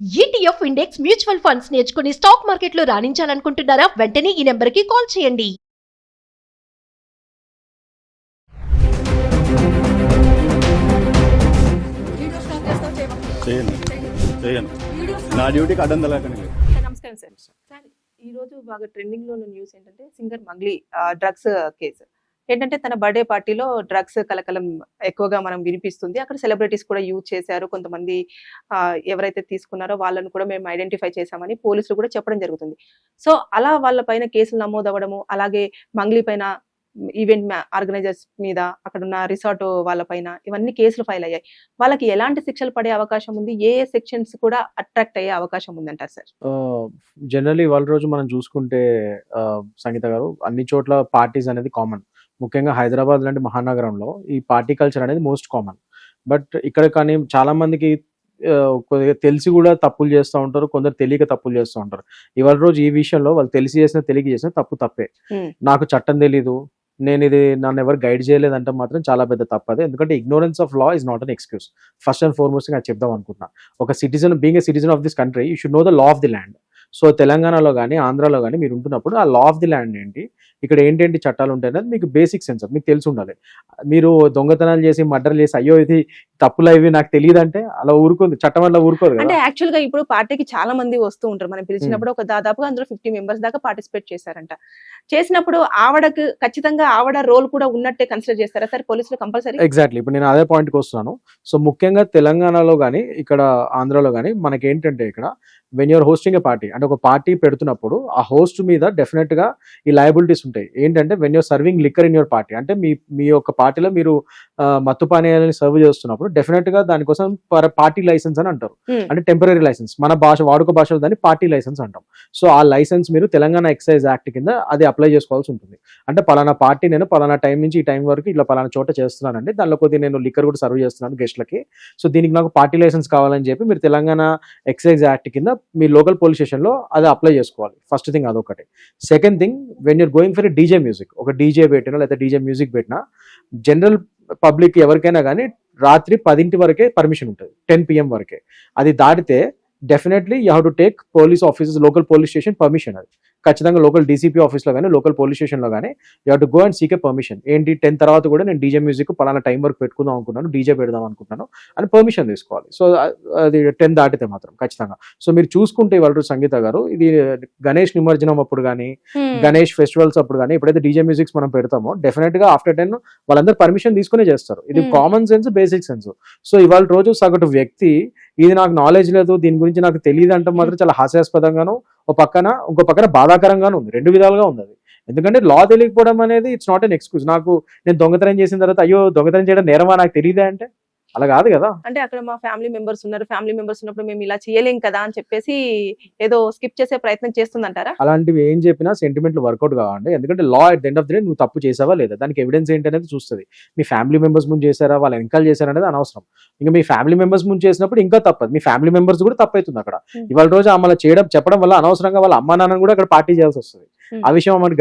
ETF index mutual funds నేర్చుకుని stock మార్కెట్లో రాణించాలనుకుంటున్నారా? వెంటనే ఈ నెంబర్కి కాల్ చేయండి. చేయను చేయను నా డ్యూటీకి అడ్డం తలకని నమస్కారం సార్. సార్ ఈరోజు బాగా ట్రెండింగ్ లో ఉన్న న్యూస్ ఏంటంటే సింగర్ మంగ్లీ డ్రగ్స్ కేసు ఏంటంటే తన బర్త్డే పార్టీలో డ్రగ్స్ కలకలం ఎక్కువగా మనం వినిపిస్తుంది. అక్కడ సెలబ్రిటీస్ కూడా యూజ్ చేశారు. కొంతమంది ఎవరైతే తీసుకున్నారో వాళ్ళని కూడా మేము ఐడెంటిఫై చేశామని పోలీసులు కూడా చెప్పడం జరుగుతుంది. సో అలా వాళ్ళ పైన కేసులు నమోదవ్వడము, అలాగే మంగ్లీ పైన ఈవెంట్ ఆర్గనైజర్స్ మీద, అక్కడ ఉన్న రిసార్ట్ వాళ్ళ పైన ఇవన్నీ కేసులు ఫైల్ అయ్యాయి. వాళ్ళకి ఎలాంటి శిక్షలు పడే అవకాశం ఉంది? ఏ సెక్షన్స్ కూడా అట్రాక్ట్ అయ్యే అవకాశం ఉందంటారు సార్? జనరల్లీ వాళ్ళ రోజు మనం చూసుకుంటే సంగీత గారు, అన్ని చోట్ల పార్టీస్ అనేది కామన్. ముఖ్యంగా హైదరాబాద్ లాంటి మహానగరంలో ఈ పార్టీ కల్చర్ అనేది మోస్ట్ కామన్. బట్ ఇక్కడ కానీ చాలా మందికి కొద్దిగా తెలిసి కూడా తప్పులు చేస్తూ ఉంటారు, కొందరు తెలియక తప్పులు చేస్తూ ఉంటారు. ఇవాళ రోజు ఈ విషయంలో వాళ్ళు తెలిసి చేసిన తెలియక చేసిన తప్పే. నాకు చట్టం తెలీదు, నేను ఇది నన్ను ఎవరు గైడ్ చేయలేదంటే మాత్రం చాలా పెద్ద తప్పదే. ఎందుకంటే ignorance of law is not an excuse. First and foremost నేను చెప్దాం అనుకుంటున్నా, ఒక citizen being a citizen of this country you should know the law of the land. So తెలంగాణలో కానీ ఆంధ్రాలో కానీ మీరు ఉంటున్నప్పుడు ఆ లా ఆఫ్ ది ల్యాండ్ ఏంటి, ఇక్కడ ఏంటంటి చట్టాలు ఉంటాయి అనేది మీకు బేసిక్ సెన్స్ మీకు తెలిసి ఉండాలి. మీరు దొంగతనాలు చేసి మర్డర్ చేసి అయ్యో ఇది తప్పులు ఇవి నాకు తెలియదు అంటే అలా ఊరుకుంది, చట్టం వల్ల ఊరుకోదు. అంటే యాక్చువల్ గా ఇప్పుడు పార్టీకి చాలా మంది వస్తూ ఉంటారు. మనం పిలిచినప్పుడు ఒక దాదాపుగా అందులో 50 మెంబర్స్ దాకా పార్టిసిపేట్ చేశారంట. చేసినప్పుడు ఆవిడకు ఖచ్చితంగా ఆవిడ రోల్ కూడా ఉన్నట్టే కన్సిడర్ చేస్తారా సార్ పోలీసులు కంపల్సరీ? ఎగ్జాక్ట్లీ, ఇప్పుడు నేను అదే పాయింట్కి వస్తున్నాను. సో ముఖ్యంగా తెలంగాణలో కానీ ఇక్కడ ఆంధ్రాలో కానీ మనకి ఏంటంటే ఇక్కడ when you're hosting a party అంటే ఒక పార్టీ పెడుతున్నప్పుడు ఆ హోస్ట్ మీద డెఫినెట్ గా ఈ లయబిలిటీస్ ఉంటాయి. ఏంటంటే when you're serving liquor in your party అంటే మీ యొక్క పార్టీలో మీరు మత్తు పానీయాలని సర్వ్ చేస్తున్నప్పుడు డెఫినెట్ గా దానికోసం పార్టీ లైసెన్స్ అని అంటారు. అంటే టెంపరీ లైసెన్స్, మన వాడుక భాషలో దాన్ని పార్టీ లైసెన్స్ అంటాం. సో ఆ లైసెన్స్ మీరు తెలంగాణ ఎక్సైజ్ యాక్ట్ కింద అది అప్లై చేసుకోవాల్సి ఉంటుంది. అంటే పలానా పార్టీ నేను పలానా టైం నుంచి ఈ టైం వరకు ఇట్లా పలానా చోట చేస్తున్నానండి, దానిలో కొద్దిగా నేను లిక్కర్ కూడా సర్వ్ చేస్తున్నాను గెస్ట్లకి, సో దీనికి నాకు పార్టీ లైసెన్స్ కావాలని చెప్పి మీరు తెలంగాణ ఎక్సైజ్ యాక్ట్ కింద మీ లోకల్ పోలీస్ స్టేషన్ లో అది అప్లై చేసుకోవాలి. ఫస్ట్ థింగ్ అదొకటి. Second thing, when you're going for DJ music, ఒక డీజే పెట్టినా లేదా డీజే మ్యూజిక్ పెట్టినా జనరల్ పబ్లిక్ ఎవరికైనా కానీ రాత్రి 10 వరకే పర్మిషన్ ఉంటుంది, 10 PM వరకే. అది దాటితే definitely you have to take police offices, local police station permission. అది ఖచ్చితంగా లోకల్ డీసీపీ ఆఫీస్లో కానీ లోకల్ పోలీస్ స్టేషన్లో కానీ you have to go and seek A permission. ఏంటి 10 తర్వాత కూడా నేను డీజే మ్యూజిక్ పలానా టైం వరకు పెట్టుకుందాం అనుకుంటున్నాను, డీజే పెడదాం అనుకుంటున్నాను అని పర్మిషన్ తీసుకోవాలి. సో అది 10 దాటితే మాత్రం ఖచ్చితంగా. సో మీరు చూసుకుంటే ఇవాళ సంగీత గారు, ఇది గణేష్ నిమజ్జనం అప్పుడు కానీ గణేష్ ఫెస్టివల్స్ అప్పుడు కానీ ఎప్పుడైతే డీజే మ్యూజిక్స్ మనం పెడతామో డెఫినెట్ గా ఆఫ్టర్ 10 వాళ్ళందరూ పర్మిషన్ తీసుకునే చేస్తారు. ఇది common sense, basic sense. So ఇవాళ రోజు సగటు వ్యక్తి ఇది నాకు నాలెడ్జ్ లేదు, దీని గురించి నాకు తెలియదు అంటే మాత్రం చాలా హాస్యాస్పదంగాను, ఇంకో పక్కన బాధాకరంగాను ఉంది. 2 విధాలుగా ఉంది అది. ఎందుకంటే లా తెలియకపోవడం అనేది ఇట్స్ నాట్ ఎన్ ఎక్స్క్యూజ్. నేను దొంగతనం చేసిన తర్వాత అయ్యో దొంగతనం చేయడం నేరమా నాకు తెలియదే అంటే అలా కాదు కదా. అంటే అక్కడ మా ఫ్యామిలీ మెంబర్స్ ఉన్నారు, ఫ్యామిలీ మెంబర్స్ ఉన్నప్పుడు మేము ఇలా చేయలేం కదా అని చెప్పేసి ఏదో స్కిప్ చేసే ప్రయత్నం చేస్తుందంటారా? అలాంటివి ఏం చెప్పినా సెంటిమెంట్లు వర్కౌట్ కావండి. ఎందుకంటే లా at the end of the day నువ్వు తప్పు చేసావా లేదా, దానికి ఎవిడెన్స్ ఏంటి అనేది చూస్తుంది. మీ ఫ్యామిలీ మెంబర్స్ ముందు చేశారా, వాళ్ళు వెనకాల చేశారా అనేది అనవసరం. ఇంకా మీ ఫ్యామిలీ మెంబర్స్ ముందు చేసినప్పుడు ఇంకా తప్పదు, మీ ఫ్యామిలీ మెంబర్స్ కూడా తప్పవుతుంది అక్కడ. ఇవాళ రోజు ఆమె చెప్పడం వల్ల అనవసరంగా వాళ్ళ అమ్మా నాన్నని కూడా అక్కడ పార్టీ చేయాల్సి వస్తుంది. ఆ విషయం మనం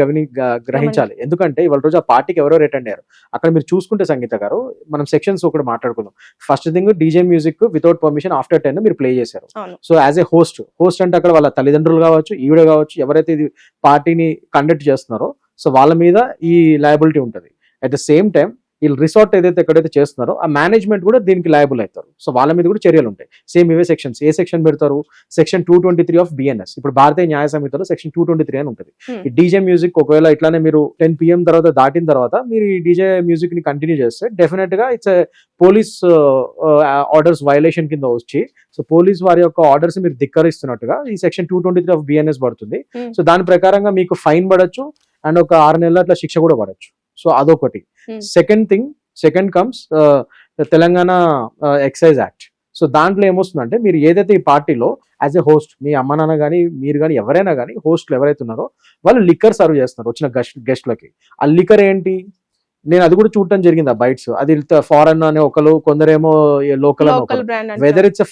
గ్రహించాలి. ఎందుకంటే ఇవాళ రోజు ఆ పార్టీకి ఎవరెవరు అటెండ్ అయ్యారు అక్కడ మీరు చూసుకుంటే సంగీత గారు, మనం సెక్షన్స్ ఒకటి మాట్లాడుకుందాం. First thing, DJ music without permission after 10 మీరు ప్లే చేశారు. సో యాజ్ ఏ హోస్ట్ అంటే అక్కడ వాళ్ళ తల్లిదండ్రులు కావచ్చు, ఈవిడ కావచ్చు, ఎవరైతే ఇది పార్టీని కండక్ట్ చేస్తున్నారో సో వాళ్ళ మీద ఈ లయబిలిటీ ఉంటుంది. అట్ ద సేమ్ టైం వీళ్ళు రిసార్ట్ ఏదైతే ఎక్కడైతే చేస్తున్నారో ఆ మేనేజ్మెంట్ కూడా దీనికి లయబుల్ అవుతారు. సో వాళ్ళ మీద కూడా చర్యలు ఉంటాయి. సేమ్ ఇవే సెక్షన్స్. ఏ సెక్షన్ పెడతారు? Section 223 of BNS. ఇప్పుడు భారతీయ న్యాయ సంహితలో సెక్షన్ 223 అని ఉంటుంది. ఈ డీజే మ్యూజిక్ ఒకవేళ ఇట్లానే మీరు 10 PM తర్వాత దాటిన తర్వాత మీరు ఈ డీజే మ్యూజిక్ ని కంటిన్యూ చేస్తే డెఫినెట్ గా ఇట్స్ పోలీస్ ఆర్డర్స్ వైలేషన్ కింద వచ్చి, సో పోలీస్ వారి యొక్క ఆర్డర్స్ మీరు ధిక్కరిస్తున్నట్టుగా ఈ సెక్షన్ 223 ఆఫ్ బిఎన్ఎస్ పడుతుంది. సో దాని ప్రకారంగా మీకు ఫైన్ పడచ్చు అండ్ ఒక 6 నెలల అట్లా శిక్ష కూడా పడచ్చు. సో అదొకటి. Second comes Telangana excise act. So దాంట్లో ఏమొస్తుందంటే మీరు ఏదైతే ఈ పార్టీలో యాజ్ ఎ హోస్ట్, మీ అమ్మ నాన్న కానీ మీరు కానీ ఎవరైనా కానీ హోస్ట్లు ఎవరైతే ఉన్నారో వాళ్ళు లిక్కర్ సర్వ్ చేస్తున్నారు వచ్చిన గెస్ట్లకి. ఆ లిక్కర్ ఏంటి? నేను అది కూడా చూడటం జరిగింది ఆ బైట్స్. అది ఫారెన్ అనే ఒకరు, కొందరేమో లోకల్ అని లోకల్ ఒకరు. Brand whether it's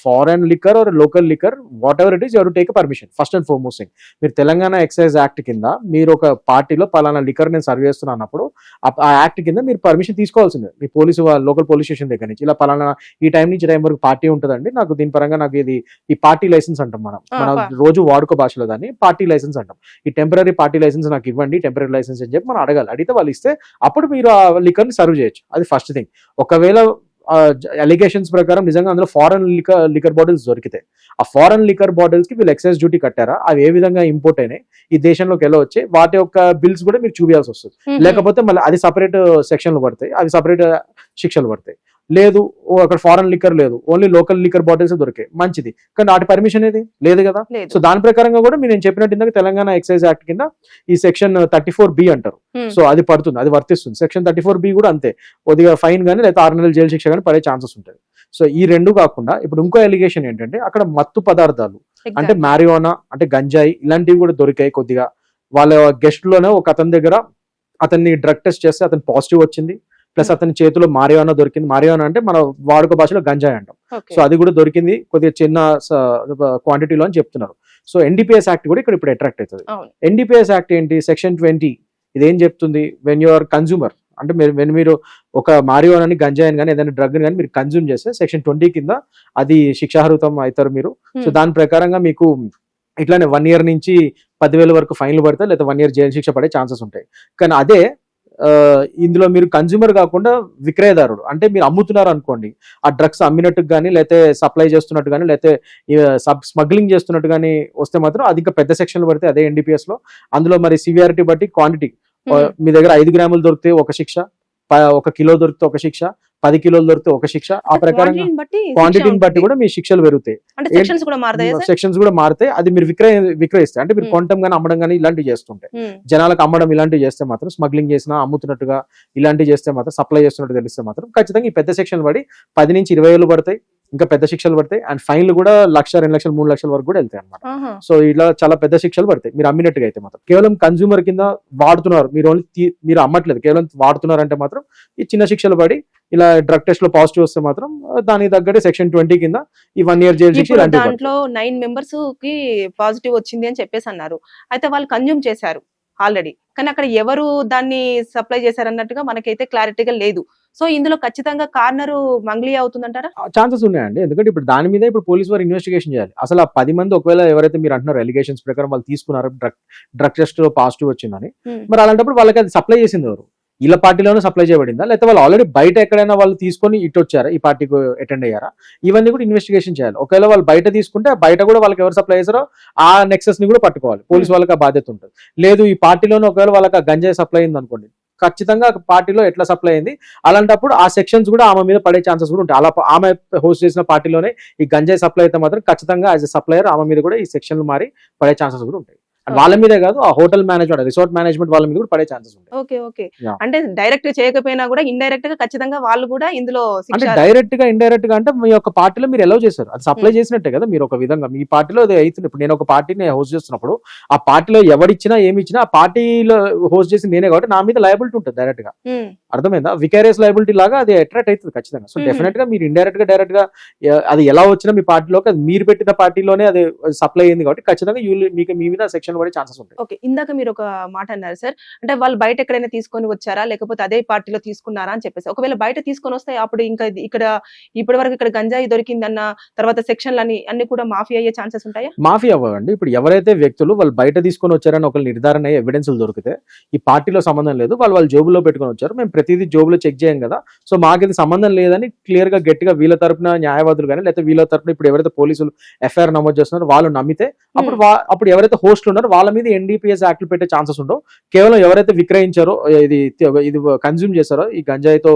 foreign liquor are local liquor, what ever it is, you take permission first and foremost thing. మీరు తెలంగాణ ఎక్సైజ్ యాక్ట్ కింద మీరు ఒక పార్టీలో పలానా లిక్కర్ నేను సర్వ్ చేస్తున్నాను అన్నప్పుడు ఆ యాక్ట్ కింద మీరు పర్మిషన్ తీసుకోవాల్సిందే మీ పోలీసు లోకల్ పోలీస్ స్టేషన్ దగ్గర నుంచి. ఇలా పలానా ఈ టైం నుంచి టైం వరకు పార్టీ ఉంటుందండి, నాకు దీని పరంగా నాకు ఇది ఈ పార్టీ లైసెన్స్ అంటాం మన రోజు వాడుక భాషలో దాన్ని పార్టీ లైసెన్స్ అంటాం. ఈ టెంపరీ పార్టీ లైసెన్స్ నాకు ఇవ్వండి, టెంపరీ లైసెన్స్ అని చెప్పి మనం అడగాలి. అడిగితే వాళ్ళు ఇస్తే అప్పుడు మీరు ఆ లిక్కర్ ని సర్వ్ చేయొచ్చు. అది ఫస్ట్ థింగ్. ఒకవేళ అలిగేషన్స్ ప్రకారం నిజంగా అందులో ఫారెన్ లిక్కర్ బాటిల్స్ దొరికితే ఆ ఫారెన్ లిక్కర్ బాటిల్స్ కి వీళ్ళు ఎక్సైజ్ డ్యూటీ కట్టారా, అవి ఏ విధంగా ఇంపోర్ట్ అయినాయి, ఈ దేశంలోకి ఎలా వచ్చాయి, వాటి యొక్క బిల్స్ కూడా మీరు చూపించాల్సి వస్తుంది. లేకపోతే మళ్ళీ అది సపరేట్ సెక్షన్లు పడతాయి, అవి సపరేట్ శిక్షలు పడతాయి. లేదు అక్కడ ఫారెన్ లిక్కర్ లేదు, ఓన్లీ లోకల్ లిక్కర్ బాటిల్స్ దొరికాయి, మంచిది. కానీ వాటి పర్మిషన్ ఏది లేదు కదా. సో దాని ప్రకారంగా కూడా నేను చెప్పినట్టు ఇందాక తెలంగాణ ఎక్సైజ్ యాక్ట్ కింద ఈ సెక్షన్ 34B అంటారు. సో అది పడుతుంది, అది వర్తిస్తుంది. సెక్షన్ 34B కూడా అంతే, కొద్దిగా ఫైన్ కానీ లేదా 6 నెలల జైలు శిక్ష కానీ పడే ఛాన్సెస్ ఉంటాయి. సో ఈ రెండు కాకుండా ఇప్పుడు ఇంకో ఎలిగేషన్ ఏంటంటే అక్కడ మత్తు పదార్థాలు అంటే మ్యారియోనా అంటే గంజాయి ఇలాంటివి కూడా దొరికాయి. కొద్దిగా వాళ్ళ గెస్ట్ లోనే ఒక అతని దగ్గర అతన్ని డ్రగ్ టెస్ట్ చేస్తే అతను పాజిటివ్ వచ్చింది, ప్లస్ అతని చేతిలో మారియానా దొరికింది. మారియానా అంటే మన వాడుక భాషలో గంజాయి అంటాం. సో అది కూడా దొరికింది కొద్దిగా చిన్న క్వాంటిటీలో అని చెప్తున్నారు. సో ఎన్డీపీఎస్ యాక్ట్ కూడా ఇక్కడ ఇప్పుడు అట్రాక్ట్ అవుతుంది. ఎన్డీపీఎస్ యాక్ట్ ఏంటి, సెక్షన్ 20 ఇదేం చెప్తుంది, వెన్ యూఆర్ కన్జ్యూమర్ అంటే మీరు ఒక మారియానాని గంజాయిని కానీ ఏదైనా డ్రగ్ కానీ మీరు కన్జ్యూమ్ చేస్తే సెక్షన్ 20 కింద అది శిక్షార్హతం అవుతారు మీరు. సో దాని ప్రకారంగా మీకు ఇట్లానే 1 year నుంచి 10,000 వరకు ఫైన్లు పడతాయి, లేదా 1 year జైలు శిక్ష పడే ఛాన్సెస్ ఉంటాయి. కానీ అదే ఇందులో మీరు కన్జ్యూమర్ కాకుండా విక్రయదారుడు అంటే మీరు అమ్ముతున్నారు అనుకోండి, ఆ డ్రగ్స్ అమ్మినట్టు కానీ లేకపోతే సప్లై చేస్తున్నట్టు కానీ లేకపోతే స్మగ్లింగ్ చేస్తున్నట్టు కానీ వస్తే మాత్రం అది ఇంకా పెద్ద సెక్షన్లు పడితే అదే ఎన్డీపీఎస్ లో. అందులో మరి సివియారిటీ బట్టి క్వాంటిటీ, మీ దగ్గర 5 grams దొరికితే ఒక శిక్ష, 1 kilo దొరికితే ఒక శిక్ష, 10 kilos దొరికితే ఒక శిక్ష. ఆ ప్రకారంగా క్వాంటిటీని బట్టి కూడా మీ శిక్షలు పెరుగుతాయి, సెక్షన్స్ కూడా మారుతాయి. అది మీరు విక్రయిస్తే అంటే మీరు కొనడం కానీ అమ్మడం కానీ ఇలాంటివి చేస్తుంటే, జనాలకు అమ్మడం ఇలాంటివి చేస్తే మాత్రం, స్మగ్లింగ్ చేసినా అమ్ముతున్నట్టుగా ఇలాంటివి చేస్తే మాత్రం, సప్లై చేస్తున్నట్టు తెలిస్తే మాత్రం ఖచ్చితంగా ఈ పెద్ద సెక్షన్లు పడి 10 నుంచి 20,000 పడతాయి, ఇంకా పెద్ద శిక్షలు పడతాయి. అండ్ ఫైన్లు కూడా 1,00,000, 2,00,000, 3,00,000 వరకు కూడా వెళ్తాయి అనమాట. సో ఇలా చాలా పెద్ద శిక్షలు పడతాయి మీరు అమ్మినట్టుగా అయితే మాత్రం. కేవలం కన్జ్యూమర్ కింద వాడుతున్నారు, మీరు అమ్మట్లేదు, కేవలం వాడుతున్నారు అంటే మాత్రం ఈ చిన్న శిక్షలు పడి ఇలా డ్రగ్ టెస్ట్ లో పాజిటివ్ వస్తే మాత్రం దానికి తగ్గట్టే సెక్షన్ 20 కింద ఈ 1 year జైలు శిక్ష. దాంట్లో 9 members కి పాజిటివ్ వచ్చింది అని చెప్పేసి అన్నారు. అయితే వాళ్ళు కన్జ్యూమ్ చేశారు ఆల్రెడీ, కానీ అక్కడ ఎవరు దాన్ని సప్లై చేశారన్నట్టుగా మనకైతే క్లారిటీగా లేదు. సో ఇందులో ఖచ్చితంగా కార్నర్ మంగ్లీ అవుతుందంటారా? ఛాన్సెస్ ఉన్నాయండి, ఎందుకంటే ఇప్పుడు దాని మీద ఇప్పుడు పోలీసు వారు ఇన్వెస్టిగేషన్ చేయాలి. అసలు ఆ 10 మంది ఒకవేళ ఎవరైతే మీరు అంటున్నారు ఎలిగేషన్స్ ప్రకారం వాళ్ళు తీసుకున్నారు డ్రగ్ టెస్ట్ లో పాజిటివ్ వచ్చిందని, మరి అలాంటప్పుడు వాళ్ళకి అది సప్లై చేసింది ఎవరు, వీళ్ళ పార్టీలోనే సప్లై చేయబడిందా, లేకపోతే వాళ్ళు ఆల్రెడీ బయట ఎక్కడైనా వాళ్ళు తీసుకొని ఇటు వచ్చారా, ఈ పార్టీకి అటెండ్ అయ్యారా, ఇవన్నీ కూడా ఇన్వెస్టిగేషన్ చేయాలి. ఒకవేళ వాళ్ళు బయట తీసుకుంటే బయట కూడా వాళ్ళకి ఎవరు సప్లై చేశారో ఆ నెక్సెస్ ని కూడా పట్టుకోవాలి, పోలీసు వాళ్ళకి ఆ బాధ్యత ఉంటుంది. లేదు ఈ పార్టీలోనే ఒకవేళ వాళ్ళకి ఆ గంజాయి సప్లై అయింది అనుకోండి, ఖచ్చితంగా పార్టీలో ఎట్లా సప్లై అయింది అలాంటప్పుడు ఆ సెక్షన్స్ కూడా ఆమె మీద పడే ఛాన్సెస్ కూడా ఉంటాయి. అలా ఆమె హోస్ట్ చేసిన పార్టీలోనే ఈ గంజాయి సప్లై అయితే మాత్రం ఖచ్చితంగా యాజ్ ఎ సప్లయర్ ఆమె మీద కూడా ఈ సెక్షన్లు మారి పడే ఛాన్సెస్ కూడా ఉంటాయి. వాళ్ళ మీదే కాదు, ఆ హోటల్ మేనేజ్మెంట్, రిసార్ట్ మేనేజ్మెంట్ వాళ్ళ మీద కూడా పడే ఛాన్సెస్ ఉంటాయి. ఓకే ఓకే, అంటే డైరెక్ట్ చేయకపోయినా కూడా ఇండైరెక్ట్ గా ఖచ్చితంగా వాళ్ళు కూడా ఇందులో, అంటే డైరెక్ట్ గా ఇండైరెక్ట్ గా అంటే మీ యొక్క పార్టీలో మీరు ఎలా చేశారు, అది సప్లై చేసినట్టే కదా మీరు ఒక విధంగా. మీ పార్టీలో అది అవుతుంది. ఇప్పుడు నేను ఒక పార్టీని హోస్ట్ చేస్తున్నప్పుడు ఆ పార్టీలో ఎవరిచ్చినా ఏమి ఇచ్చినా ఆ పార్టీలో హోస్ట్ చేసి నేనే కాబట్టి నా మీద లయబిలిటీ ఉంటుంది డైరెక్ట్ గా. అర్థమైందా? వికారియస్ లయబిలిటీ లాగా అది అట్రాక్ట్ అవుతుంది ఖచ్చితంగా. సో డెఫినెట్ గా మీరు ఇండైరెక్ట్ గా డైరెక్ట్ గా అది ఎలా వచ్చినా మీ పార్టీలోకి, అది మీరు పెట్టిన పార్టీలోనే అది సప్లై అయింది కాబట్టి ఖచ్చితంగా మీకు మీ మీద సెక్షన్ పడే ఛాన్సెస్ ఉంటాయి. ఇందాక మీరు ఒక మాట అన్నారు సార్, అంటే వాళ్ళు బయట ఎక్కడైనా తీసుకొని వచ్చారా లేకపోతే అదే పార్టీలో తీసుకున్నారా అని చెప్పేసి. ఒకవేళ బయట తీసుకొని వస్తే అప్పుడు ఇంకా ఇక్కడ ఇప్పటి వరకు ఇక్కడ గంజాయి దొరికిందన్న తర్వాత సెక్షన్లు అన్ని కూడా మాఫీ అయ్యే ఛాన్సెస్ ఉంటాయా? మాఫీ అవ్వండి. ఇప్పుడు ఎవరైతే వ్యక్తులు వాళ్ళు బయట తీసుకొని వచ్చారని ఒక నిర్ధారణ అయ్యే ఎవిడెన్స్లు దొరికితే ఈ పార్టీలో సంబంధం లేదు, వాళ్ళు జోబులో పెట్టుకొని వచ్చారు, మేము ప్రతిదీ జోబులో చెక్ చేయం కదా, సో మాకు ఇది సంబంధం లేదని క్లియర్ గా గట్టిగా వీళ్ళ తరపున న్యాయవాదులు కానీ లేకపోతే వీళ్ళ తరపున ఇప్పుడు ఎవరైతే పోలీసులు ఎఫ్ఐఆర్ నమోదు చేస్తున్నారో వాళ్ళు నమ్మితే అప్పుడు ఎవరైతే హోస్టులు ఉన్నారో వాళ్ళ మీద ఎన్డీపీఎస్ యాక్ట్లు పెట్టే ఛాన్సెస్ ఉండవు. కేవలం ఎవరైతే విక్రయించారో, ఇది కన్జ్యూమ్ చేశారో, ఈ గంజాయితో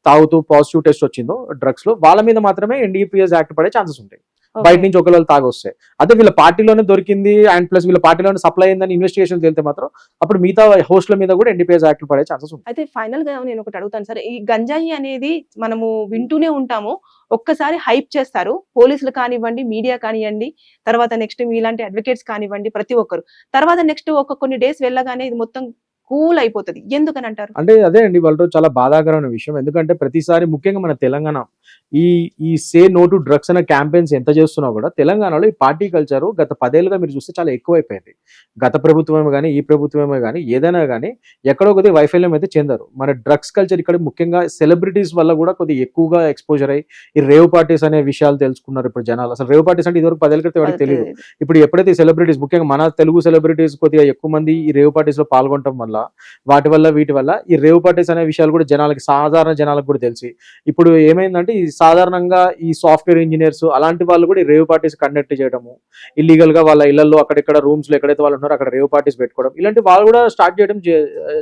తాగుతూ పాజిటివ్ టెస్ట్ వచ్చిందో డ్రగ్స్ లో, వాళ్ళ మీద మాత్రమే ఎన్డీపీఎస్ యాక్ట్ పడే ఛాన్సెస్ ఉంటాయి. బయట నుంచి ఒకవేళ తాగొస్తే. అదే వీళ్ళ పార్టీలోనే దొరికింది అండ్ ప్లస్ వీళ్ళ పార్టీలోనే సప్లై అయిందని ఇన్వెస్టిగేషన్ తెలితే మాత్రం అప్పుడు మిగతా హోస్ట్ల మీద కూడా ఎన్డీపీఎస్ యాక్ట్ పడే ఛాన్సెస్ ఉంటాయి. అయితే ఫైనల్ గా నేను ఒకటి అడుగుతాను సార్, ఈ గంజాయి అనేది మనము వింటూనే ఉంటాము, ఒక్కసారి హైప్ చేస్తారు పోలీసులు కానివ్వండి, మీడియా కానివ్వండి, తర్వాత నెక్స్ట్ మీలాంటి అడ్వకేట్స్ కానివ్వండి, ప్రతి ఒక్కరు. తర్వాత నెక్స్ట్ కొన్ని డేస్ వెళ్ళగానే ఇది మొత్తం కూల్ అయిపోతుంది, ఎందుకని అంటారు? అంటే అదే అండి వాళ్ళతో చాలా బాధాకరమైన విషయం. ఎందుకంటే ప్రతిసారి ముఖ్యంగా మన తెలంగాణ ఈ సే నో టు డ్రగ్స్ అనే క్యాంపెయిన్స్ ఎంత చేస్తున్నా కూడా తెలంగాణలో ఈ పార్టీ కల్చర్ గత 10 ఏళ్ళుగా మీరు చూస్తే చాలా ఎక్కువైపోయింది. గత ప్రభుత్వమే కానీ ఈ ప్రభుత్వమే కానీ ఏదైనా కానీ ఎక్కడో కొద్దిగా వైఫల్యం అయితే చెందారు. మన డ్రగ్స్ కల్చర్ ఇక్కడ ముఖ్యంగా సెలబ్రిటీస్ వల్ల కూడా కొద్దిగా ఎక్కువగా ఎక్స్పోజర్ అయ్యి ఈ రేవ్ పార్టీస్ అనే విషయాలు తెలుసుకున్నారు ఇప్పుడు జనాలు. అసలు రేవ్ పార్టీస్ అంటే ఇదివరకు 10 ఏళ్ళ క్రితం ఎవరికి తెలియదు. ఇప్పుడు ఎప్పుడైతే సెలబ్రిటీస్ ముఖ్యంగా మన తెలుగు సెలబ్రిటీస్ కొద్దిగా ఎక్కువ మంది ఈ రేవ్ పార్టీస్ లో పాల్గొనడం వల్ల వీటి వల్ల ఈ రేవ్ పార్టీస్ అనే విషయాలు కూడా జనాలకి సాధారణ జనాలకు కూడా తెలిసి ఇప్పుడు ఏమైందంటే ఈ సాధారణంగా ఈ సాఫ్ట్వేర్ ఇంజనీర్స్ అలాంటి వాళ్ళు కూడా ఈ రేవ్ పార్టీస్ కండక్ట్ చేయడము, ఇల్లీగల్ గా వాళ్ళ ఇళ్లలో అక్కడెక్కడ రూమ్స్ లో ఎక్కడైతే వాళ్ళు ఉన్నారో అక్కడ రేవ్ పార్టీస్ పెట్టుకోవడం, ఇలాంటి వాళ్ళు కూడా స్టార్ట్ చేయడం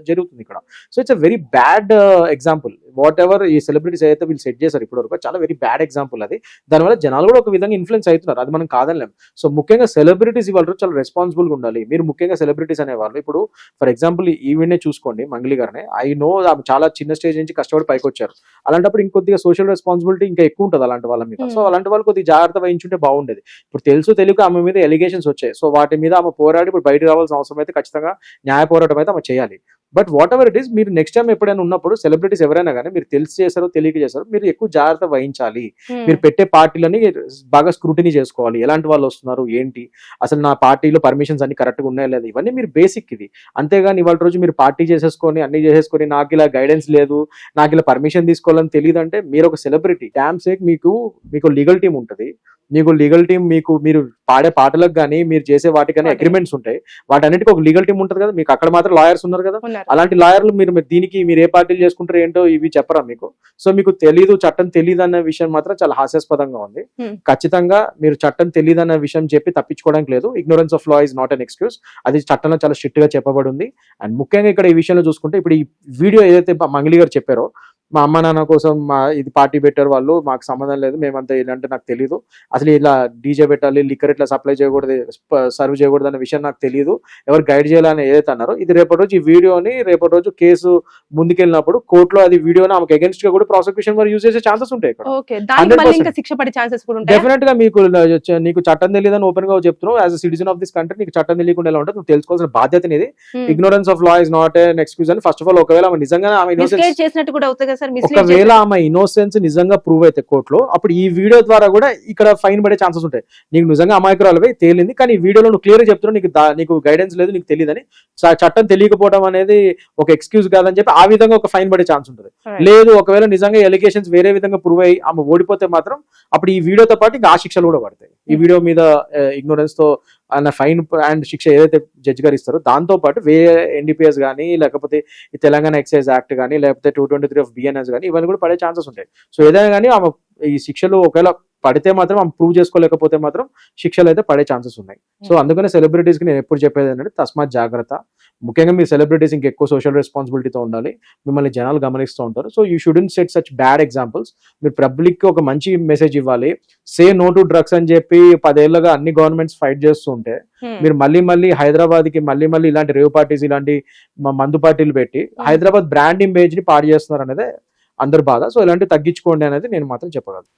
జరుగుతుంది ఇక్కడ. So it's a very bad example. What ever ఈ సెలబ్రిటీస్ అయితే వీళ్ళు సెట్ చేశారు ఇప్పటి వరకు చాలా వెరీ బ్యాడ్ ఎగ్జాంపుల్ అది. దానివల్ల జనాలు కూడా ఒక విధంగా ఇన్ఫ్లుయెన్స్ అవుతున్నారు, అది మనం కాదనలేం. సో ముఖ్యంగా సెలబ్రిటీస్ ఇవాళ చాలా రెస్పాన్సిబుల్ గా ఉండాలి. మీరు ముఖ్యంగా సెలబ్రిటీస్ అనేవాళ్ళు ఇప్పుడు ఫర్ ఎగ్జాంపుల్ ఈవెంట్ చూసుకోండి, మంగ్లీ గారిని. ఐ నో చాలా చిన్న స్టేజ్ నుంచి కష్టపడి పైకి వచ్చారు. అలాంటప్పుడు ఇంకొద్దిగా సోషల్ రెస్పాన్సిబిలిటీ ఇంకా ఎక్కువ ఉంటుంది అలాంటి వాళ్ళ మీద. సో అలాంటి వాళ్ళు కొద్దిగా జాగ్రత్త వహించుంటే బాగుండేది. ఇప్పుడు తెలుసు తెలియక ఆమె మీద ఎలిగేషన్స్ వచ్చాయి. సో వాటి మీద ఆమె పోరాడి ఇప్పుడు బయట రావాల్సిన అవసరం అయితే ఖచ్చితంగా న్యాయ పోరాటం అయితే ఆమె చేయాలి. But what ever it is, మీరు నెక్స్ట్ టైం ఎప్పుడైనా ఉన్నప్పుడు సెలబ్రిటీస్ ఎవరైనా కానీ మీరు తెలిసి చేశారో తెలియక చేశారో మీరు ఎక్కువ జాగ్రత్త వహించాలి. మీరు పెట్టే పార్టీలని బాగా స్క్రూటినీ చేసుకోవాలి. ఎలాంటి వాళ్ళు వస్తున్నారు ఏంటి, అసలు నా పార్టీలో పర్మిషన్స్ అన్ని కరెక్ట్గా ఉన్నాయా లేదు, ఇవన్నీ మీరు బేసిక్ ఇది. అంతేగాని ఇవాళ రోజు మీరు పార్టీ చేసేసుకొని అన్ని చేసేసుకొని నాకు ఇలా గైడెన్స్ లేదు, నాకు ఇలా పర్మిషన్ తీసుకోవాలని తెలియదు అంటే మీరు ఒక సెలబ్రిటీ. డామ్ సేక్ మీకు లీగల్ టీం ఉంటుంది. మీకు లీగల్ టీం మీరు పాడే పాటలకు కానీ మీరు చేసే వాటికి కానీ అగ్రిమెంట్స్ ఉంటాయి. వాటన్నిటికీ ఒక లీగల్ టీం ఉంటుంది కదా. మీకు అక్కడ మాత్రం లాయర్స్ ఉన్నారు కదా. అలాంటి లాయర్లు మీరు దీనికి మీరు ఏ పార్టీలు చేసుకుంటారు ఏంటో ఇవి చెప్పరా మీకు? సో మీకు తెలీదు, చట్టం తెలీదు అన్న విషయం మాత్రం చాలా హాస్యాస్పదంగా ఉంది. ఖచ్చితంగా మీరు చట్టం తెలీదు అన్న విషయం చెప్పి తప్పించుకోవడానికి లేదు. Ignorance of law is not an excuse. అది చట్టంలో చాలా స్ట్రిక్ట్ గా చెప్పబడి ఉంది. అండ్ ముఖ్యంగా ఇక్కడ ఈ విషయంలో చూసుకుంటే ఇప్పుడు ఈ వీడియో ఏదైతే మంగ్లీ గారు చెప్పారో, మా అమ్మ నాన్న కోసం ఇది పార్టీ పెట్టారు వాళ్ళు, మాకు సంబంధం లేదు, మేమంతా ఏంటంటే నాకు తెలియదు, అసలు ఇలా డీజే పెట్టాలి, లిక్కర్ ఇట్లా సప్లై చేయకూడదు, సర్వ్ చేయకూడదు అనే విషయం నాకు తెలియదు, ఎవరు గైడ్ చేయాలని ఏదైతే అన్నారో, ఇది రేపటి రోజు ఈ వీడియోని రేపటి రోజు కేసు ముందుకెళ్ళినప్పుడు కోర్టులో అది వీడియోని ఆమెకు అగేన్స్ట్ గా కూడా ప్రాసిక్యూషన్ కూడా యూజ్ చేసే ఛాన్సెస్ ఉంటాయి ఇక్కడ. డెఫినెట్ గా నీకు చట్టం తెలియదని ఓపెన్ గా చెప్తున్నావు. As a citizen of this country నీకు చట్టం తెలియకుండా ఎలా ఉంటుంది, నువ్వు తెలుసుకోవాల్సిన బాధ్యత అనేది. Ignorance of law is not an excuse అని ఫస్ట్ ఆఫ్ ఆల్ ఒకవేళ ఆమె నిజంగా ఒకవేళ ఆమె ఇన్నోసెన్స్ నిజంగా ప్రూవ్ అయితే కోర్టులో, అప్పుడు ఈ వీడియో ద్వారా కూడా ఇక్కడ ఫైన్ పడే ఛాన్సెస్ ఉంటాయి. నీకు నిజంగా అమాయకురాలువే తేలింది, కానీ ఈ వీడియోలో నువ్వు క్లియర్ చెప్తున్నావు నీకు గైడెన్స్ లేదు, నీకు తెలియదని, చట్టం తెలియకపోవడం అనేది ఒక ఎక్స్క్యూజ్ కాదని చెప్పి ఆ విధంగా ఒక ఫైన్ పడే ఛాన్స్ ఉంటుంది. లేదు ఒకవేళ నిజంగా ఎలిగేషన్స్ వేరే విధంగా ప్రూవ్ అయ్యి ఆమె ఓడిపోతే మాత్రం అప్పుడు ఈ వీడియోతో పాటు ఇంకా ఆ శిక్షలు కూడా పడతాయి. ఈ వీడియో మీద ఇగ్నోరెన్స్ తో అన్న ఫైన్ అండ్ శిక్ష ఏదైతే జడ్జి గారు ఇస్తారో దాంతో పాటు ఎన్డీపీఎస్ కానీ లేకపోతే ఈ తెలంగాణ ఎక్సైజ్ యాక్ట్ కానీ లేకపోతే 223 ఆఫ్ బిఎన్ఎస్ కానీ ఇవన్నీ కూడా పడే ఛాన్సెస్ ఉంటాయి. సో ఏదైనా కానీ ఆమె ఈ శిక్షలు ఒకవేళ పడితే మాత్రం ఆమె ప్రూవ్ చేసుకోలేకపోతే మాత్రం శిక్షలు అయితే పడే ఛాన్సెస్ ఉన్నాయి. సో అందుకనే సెలబ్రిటీస్ కి నేను ఎప్పుడు చెప్పేది ఏంటంటే తస్మాత్ జాగ్రత్త. ముఖ్యంగా మీ సెలబ్రిటీస్ ఇంకెక్కువ సోషల్ రెస్పాన్సిబిలిటీతో ఉండాలి. మిమ్మల్ని జనాలు గమనిస్తూ ఉంటారు. So you shouldn't set such bad examples. మీరు పబ్లిక్ కి ఒక మంచి మెసేజ్ ఇవ్వాలి. సే నో టు డ్రగ్స్ అని చెప్పి 10 ఏళ్ళగా అన్ని గవర్నమెంట్స్ ఫైట్ చేస్తూ ఉంటే మీరు మళ్ళీ హైదరాబాద్ కి మళ్ళీ ఇలాంటి రేవ్ పార్టీస్ ఇలాంటి మందు పార్టీలు పెట్టి హైదరాబాద్ బ్రాండ్ ఇమేజ్ ని పాడు చేస్తున్నారు అనేది అందరు బాధ. సో ఇలాంటివి తగ్గించుకోండి అనేది నేను మాత్రం చెప్పగలను.